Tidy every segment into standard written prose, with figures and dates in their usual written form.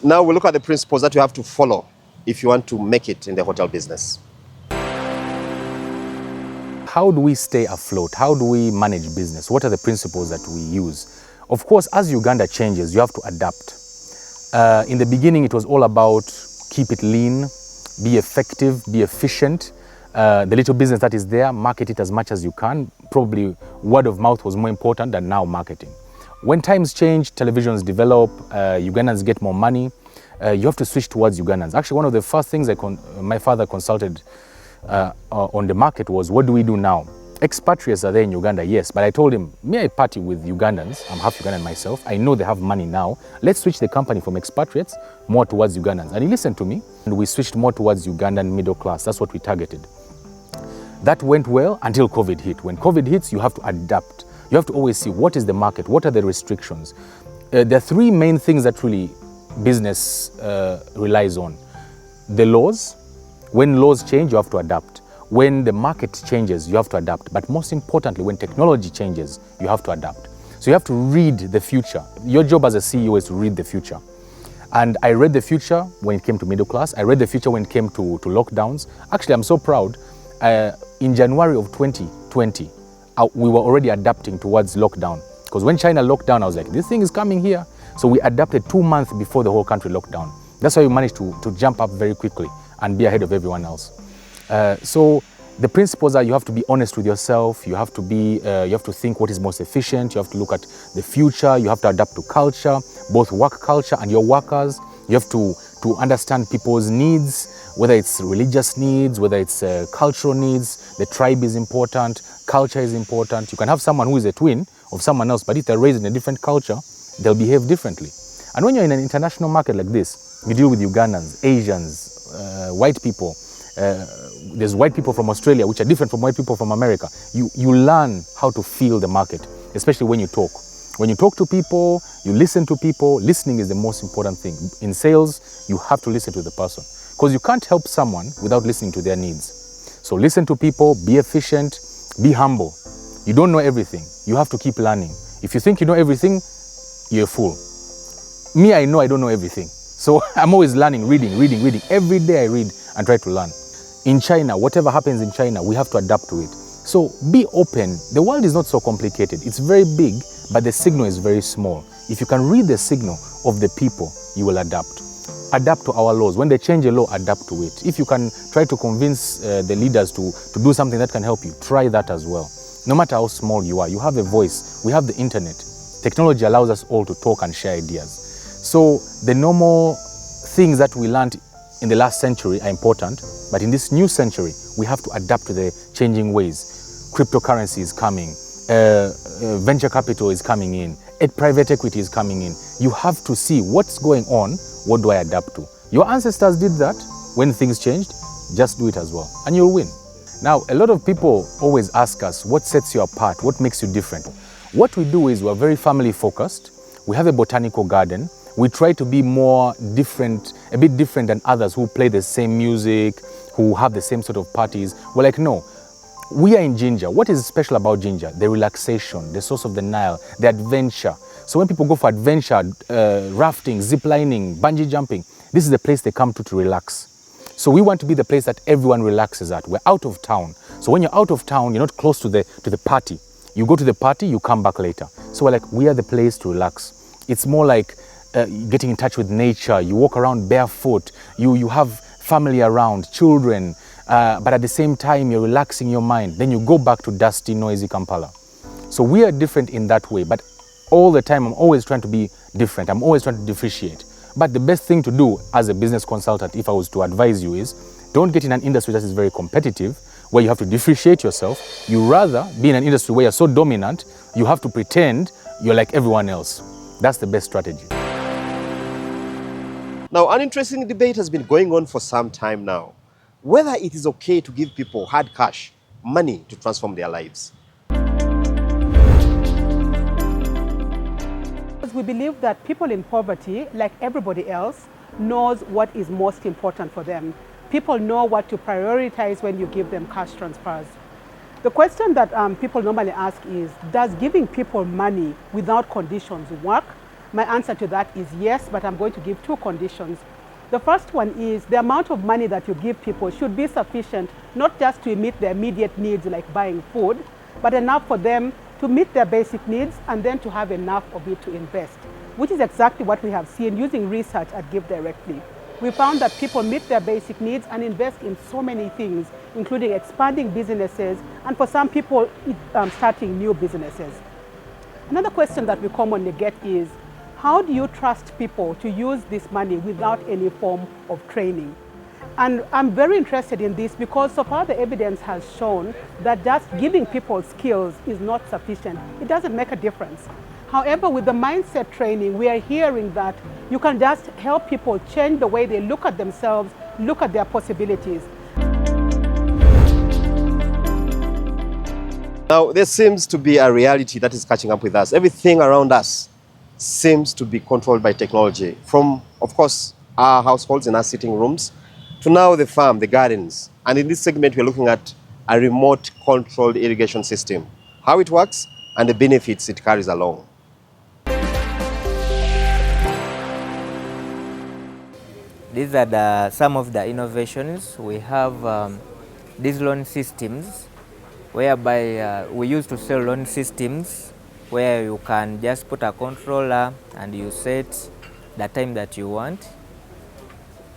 Now we look at the principles that you have to follow if you want to make it in the hotel business. How do we stay afloat? How do we manage business? What are the principles that we use? Of course, as Uganda changes, you have to adapt. In the beginning, it was all about keep it lean, be effective, be efficient. The little business that is there, market it as much as you can. Probably word of mouth was more important than now marketing. When times change, televisions develop, Ugandans get more money, you have to switch towards Ugandans. Actually, one of the first things my father consulted on the market was, what do we do now? Expatriates are there in Uganda, yes, but I told him, may I party with Ugandans? I'm half Ugandan myself. I know they have money now. Let's switch the company from expatriates more towards Ugandans. And he listened to me, and we switched more towards Ugandan middle class. That's what we targeted. That went well until COVID hit. When COVID hits, you have to adapt. You have to always see what is the market, what are the restrictions. There are three main things that really business relies on. The laws. When laws change, you have to adapt. When the market changes, you have to adapt. But most importantly, when technology changes, you have to adapt. So you have to read the future. Your job as a CEO is to read the future. And I read the future when it came to middle class. I read the future when it came to lockdowns. Actually, I'm so proud. In January of 2020, we were already adapting towards lockdown. Because when China locked down, I was like, this thing is coming here. So we adapted 2 months before the whole country locked down. That's why we managed to jump up very quickly and be ahead of everyone else. So the principles are you have to be honest with yourself, you have to think what is most efficient, you have to look at the future, you have to adapt to culture, both work culture and your workers. You have to understand people's needs, whether it's religious needs, whether it's cultural needs. The tribe is important, culture is important. You can have someone who is a twin of someone else, but if they're raised in a different culture, they'll behave differently. And when you're in an international market like this, you deal with Ugandans, Asians, white people. There's white people from Australia which are different from white people from America. You learn how to feel the market, especially when you talk. When you talk to people, you listen to people. Listening is the most important thing. In sales, you have to listen to the person because you can't help someone without listening to their needs. So listen to people, be efficient, be humble. You don't know everything. You have to keep learning. If you think you know everything, you're a fool. Me, I know I don't know everything. So I'm always learning, reading. Every day I read and try to learn. In China, whatever happens in China, we have to adapt to it. So be open. The world is not so complicated. It's very big, but the signal is very small. If you can read the signal of the people, you will adapt. Adapt to our laws. When they change a law, adapt to it. If you can try to convince the leaders to do something that can help you, try that as well. No matter how small you are, you have a voice. We have the internet. Technology allows us all to talk and share ideas. So the normal things that we learned in the last century are important, but in this new century, we have to adapt to the changing ways. Cryptocurrency is coming, venture capital is coming in, private equity is coming in. You have to see what's going on, what do I adapt to? Your ancestors did that. When things changed, just do it as well, and you'll win. Now, a lot of people always ask us, what sets you apart? What makes you different? What we do is we're very family focused. We have a botanical garden. We try to be more different, a bit different than others who play the same music, who have the same sort of parties. We're like, no, we are in Ginger. What is special about Ginger? The relaxation, the source of the Nile, the adventure. So when people go for adventure, rafting, ziplining, bungee jumping, this is the place they come to relax. So we want to be the place that everyone relaxes at. We're out of town. So when you're out of town, you're not close to the party. You go to the party, you come back later. So we're like, we are the place to relax. It's more like getting in touch with nature. You walk around barefoot. You have family around, children, but at the same time, you're relaxing your mind. Then you go back to dusty, noisy Kampala. So we are different in that way, but all the time, I'm always trying to be different. I'm always trying to differentiate. But the best thing to do as a business consultant, if I was to advise you, is don't get in an industry that is very competitive, where you have to differentiate yourself. You rather be in an industry where you're so dominant, you have to pretend you're like everyone else. That's the best strategy. Now, an interesting debate has been going on for some time now, whether it is okay to give people hard cash, money to transform their lives. We believe that people in poverty, like everybody else, knows what is most important for them. People know what to prioritize when you give them cash transfers. The question that people normally ask is, does giving people money without conditions work? My answer to that is yes, but I'm going to give two conditions. The first one is the amount of money that you give people should be sufficient, not just to meet their immediate needs like buying food, but enough for them to meet their basic needs and then to have enough of it to invest, which is exactly what we have seen using research at Give Directly. We found that people meet their basic needs and invest in so many things, including expanding businesses and for some people, starting new businesses. Another question that we commonly get is, how do you trust people to use this money without any form of training? And I'm very interested in this because so far the evidence has shown that just giving people skills is not sufficient. It doesn't make a difference. However, with the mindset training, we are hearing that you can just help people change the way they look at themselves, look at their possibilities. Now, there seems to be a reality that is catching up with us. Everything around us seems to be controlled by technology, from, of course, our households and our sitting rooms, to now the farm, the gardens. And in this segment, we're looking at a remote-controlled irrigation system, how it works, and the benefits it carries along. These are some of the innovations. We have these loan systems, whereby we used to sell loan systems where you can just put a controller and you set the time that you want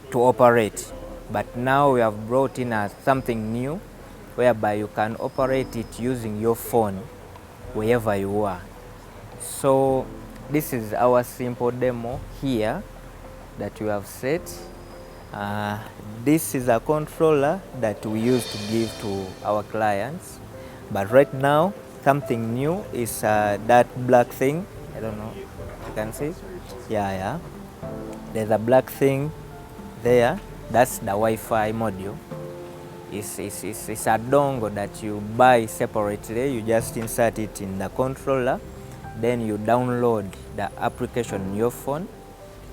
to operate. But now we have brought in something new whereby you can operate it using your phone wherever you are. So this is our simple demo here that we have set. This is a controller that we used to give to our clients, but right now something new is that black thing. I don't know, you can see? Yeah. There's a black thing there. That's the Wi-Fi module. It's a dongle that you buy separately. You just insert it in the controller, then you download the application on your phone,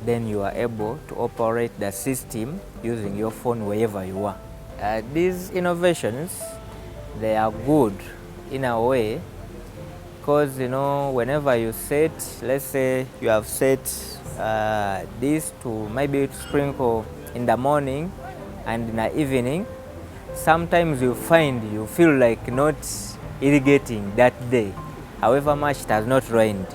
then you are able to operate the system using your phone wherever you are. These innovations, they are good in a way because, whenever you set, let's say you have set this to maybe sprinkle in the morning and in the evening, sometimes you feel like not irrigating that day, however much it has not rained.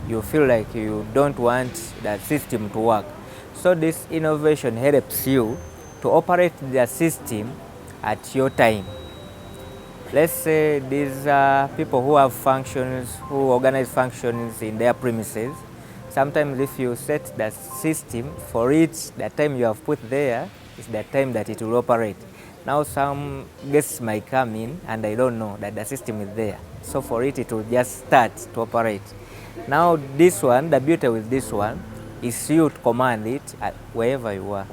You feel like you don't want that system to work. So this innovation helps you to operate the system at your time. Let's say these are people who have functions, who organize functions in their premises. Sometimes if you set the system for it, the time you have put there is the time that it will operate. Now some guests might come in and I don't know that the system is there. So for it, it will just start to operate. Now this one, the beauty with this one is you to command it at wherever you are.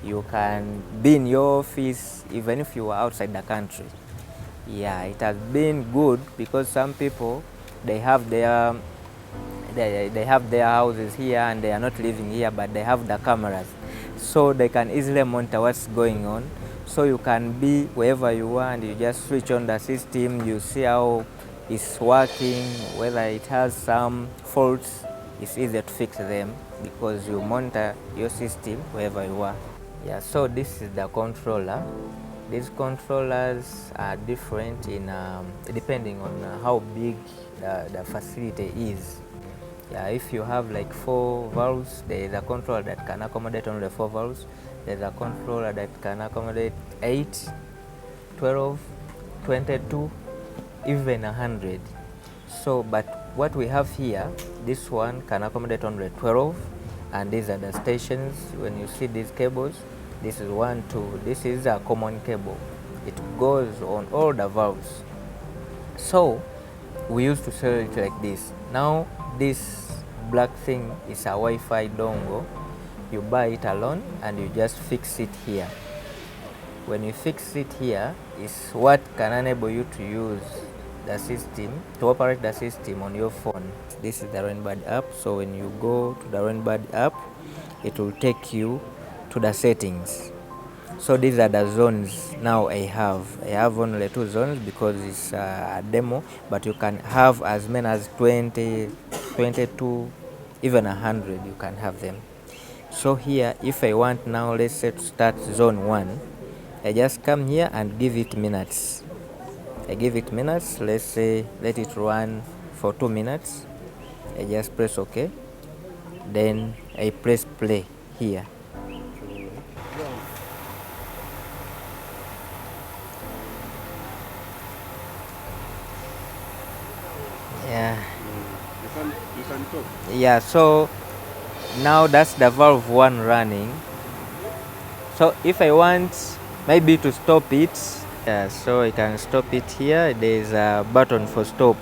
You can be in your office even if you are outside the country. Yeah, it has been good because some people, they have their houses here and they are not living here, but they have the cameras. So they can easily monitor what's going on. So you can be wherever you are and you just switch on the system, you see how it's working, whether it has some faults, it's easier to fix them because you monitor your system wherever you are. Yeah, so this is the controller. These controllers are different in depending on how big the facility is. Yeah, if you have like 4 valves, there is a controller that can accommodate only 4 valves. There's a controller that can accommodate 8, 12, 22, even 100. So, but what we have here, this one can accommodate only 12, and these are the stations. When you see these cables, this is 1, 2. This is a common cable. It goes on all the valves. So we used to sell it like this. Now this black thing is a Wi-Fi dongle. You buy it alone and you just fix it here. When you fix it here, is what can enable you to use the system, to operate the system on your phone. This is the Rainbird app. So when you go to the Rainbird app, it will take you to the settings. So these are the zones now I have. I have only 2 zones because it's a demo, but you can have as many as 20, 22, even 100 you can have them. So here, if I want now, let's say to start zone 1, I just come here and give it minutes. I give it minutes, let's say let it run for 2 minutes. I just press OK. Then I press play here. Yeah. You can talk. Yeah, so now that's the valve 1 running. So if I want maybe to stop it, yeah, so I can stop it here. There's a button for stop.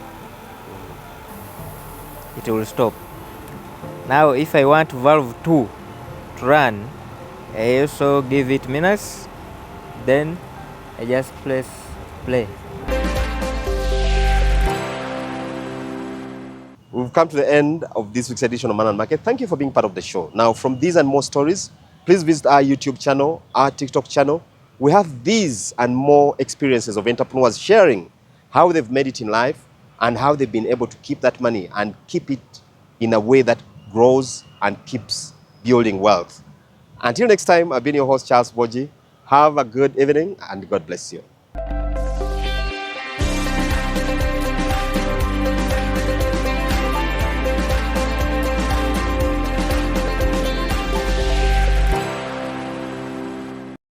It will stop. Now if I want valve 2 to run, I also give it minutes. Then I just press play. We've come to the end of this week's edition of Man and Market. Thank you for being part of the show. Now, from these and more stories, please visit our YouTube channel, our TikTok channel. We have these and more experiences of entrepreneurs sharing how they've made it in life and how they've been able to keep that money and keep it in a way that grows and keeps building wealth. Until next time, I've been your host, Charles Boji. Have a good evening and God bless you.